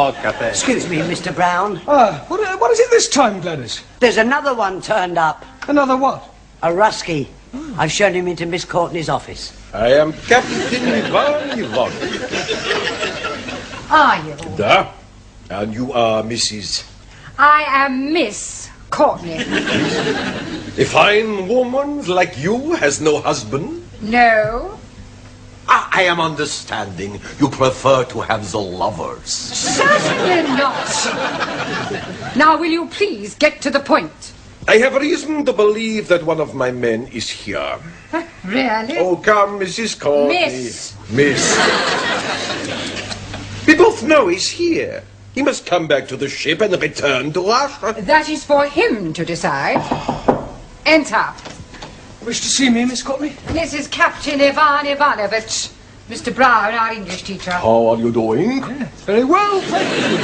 Excuse me, Mr. Brown. What is it this time, Gladys? There's another one turned up. Another what? A Rusky. I've shown him into Miss Courtney's office. I am Captain Ivan Ivanovich. Are you? Da. And you are Mrs. I am Miss Courtney. A fine woman like you has no husband? No. I am understanding you prefer to have the lovers. Certainly not. Now, will you please get to the point? I have reason to believe that one of my men is here. Really? Oh, come, Mrs. Courtney. Miss. We both know he's here. He must come back to the ship and return to Russia. That is for him to decide. Enter. Wish to see me, Miss Courtney? This is Captain Ivan Ivanovich. Mr. Brown, our English teacher. How are you doing? Very well, thank you.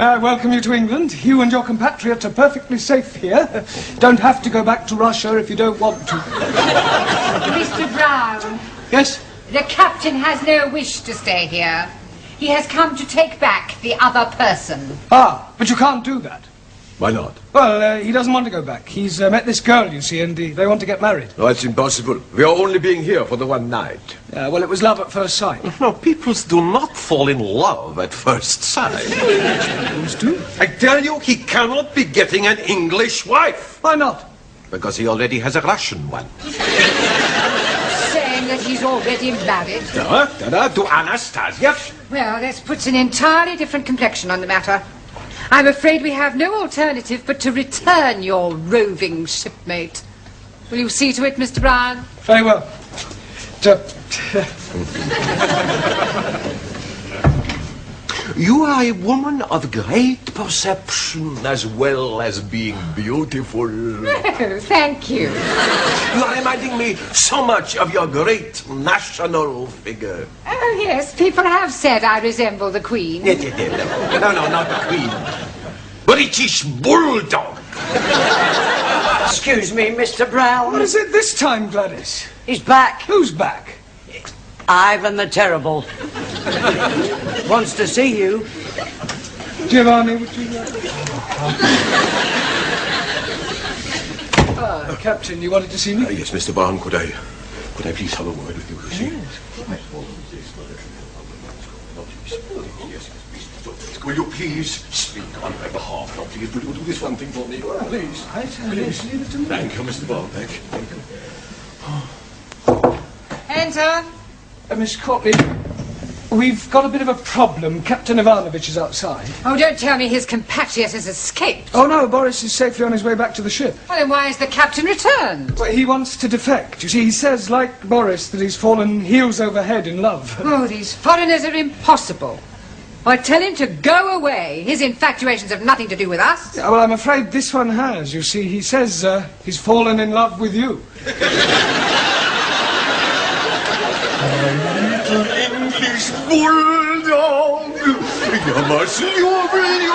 I welcome you to England. You and your compatriots are perfectly safe here. Don't have to go back to Russia if you don't want to. Mr. Brown. Yes? The captain has no wish to stay here. He has come to take back the other person. Ah, but you can't do that. Why not? Well, he doesn't want to go back. He's met this girl, you see, and they want to get married. No, it's impossible. We are only being here for the one night. Well, it was love at first sight. No, people do not fall in love at first sight. Those do? I tell you, he cannot be getting an English wife. Why not? Because he already has a Russian one. Saying that he's already married. To Anastasia. Well, this puts an entirely different complexion on the matter. I'm afraid we have no alternative but to return your roving shipmate. Will you see to it, Mr. Brown? Very well. You are a woman of great perception as well as being beautiful. Oh, thank you. You are reminding me so much of your great national figure. Oh, yes, people have said I resemble the Queen. No, not the Queen. British bulldog. Excuse me, Mr. Brown. What is it this time, Gladys? He's back. Who's back? Ivan the Terrible. Wants to see you. Giovanni, would you... Captain, you wanted to see me? Yes, Mr. Brown, could I please have a word with you? Will you please speak on my behalf? Now, please, will you do this one thing for me? Please. Please, leave it to me. Thank you, Mr. Brown. Thank you. Enter. Miss Courtney, we've got a bit of a problem. Captain Ivanovich is outside. Oh, don't tell me his compatriot has escaped. Oh, no, Boris is safely on his way back to the ship. Well, then why has the captain returned? Well, he wants to defect. You see, he says, like Boris, that he's fallen heels over head in love. Oh, these foreigners are impossible. Why, tell him to go away. His infatuations have nothing to do with us. Yeah, well, I'm afraid this one has. You see, he says he's fallen in love with you. English bulldog. You must love you.